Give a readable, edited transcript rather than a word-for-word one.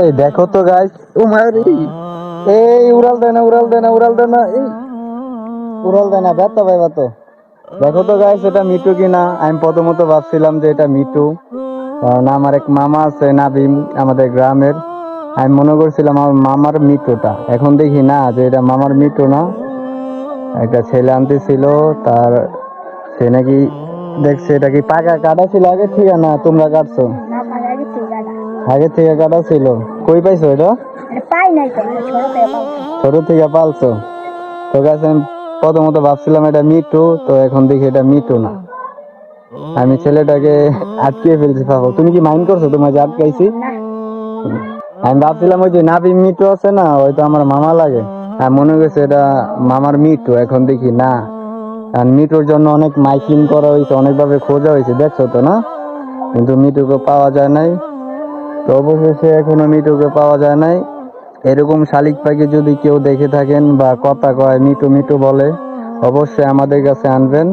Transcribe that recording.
এই দেখো তো গাইস, ও মারি, এই উড়াল দেয় না, উড়াল দেয় না, উড়াল দেয় না, এই উড়াল দেয় না, ব্যর্থ ভাই ব্যর্থ। দেখো তো গাইস, এটা মিটু কিনা। আমি প্রথমত ভাবছিলাম যে এটা মিটু, কারণ আমার এক মামা আছে নাবিম আমাদের গ্রামের। আমি মনে করছিলাম আমার মামার মিটুটা, এখন দেখি না যে এটা মামার মিটু না। একটা ছেলে আনতেছিল, তার সে নাকি দেখছে এটা কি পাকা কাটা ছিল আগে থেকে, না তোমরা কাটছো? না পারে আগে থেকে গাড়া। আগে থেকে কাটা ছিল। কই পাইছো এটা? এটা পাই নাই তো, এটা ছোট থেকে পালছি। ছোট থেকে পালছো? তো গাছ আমি প্রথমত ভাবছিলাম এটা মিটু, তো এখন দেখি এটা মিটু না। আমি ছেলেটাকে আটকে ফেলছি। পাবো, তুমি কি মাইন্ড করছো তোমার যে আটকাইছি? না, আমি ভাবছিলাম ওই যে নাবি মিটু আছে না, হয়তো আমার মামা লাগে। আমি মনে করছে এটা মামার মিটু, এখন দেখি না। আর মিটুর জন্য অনেক মাইকিং করা হয়েছে, অনেকভাবে খোঁজা হয়েছে, দেখছো তো না? কিন্তু মিটুকে পাওয়া যায় নাই। তো অবশেষে এখনো মিটুকে পাওয়া যায় নাই। এরকম শালিক পাখি যদি কেউ দেখে থাকেন বা কথা কয় মিটু মিটু বলে, অবশ্যই আমাদের কাছে আনবেন।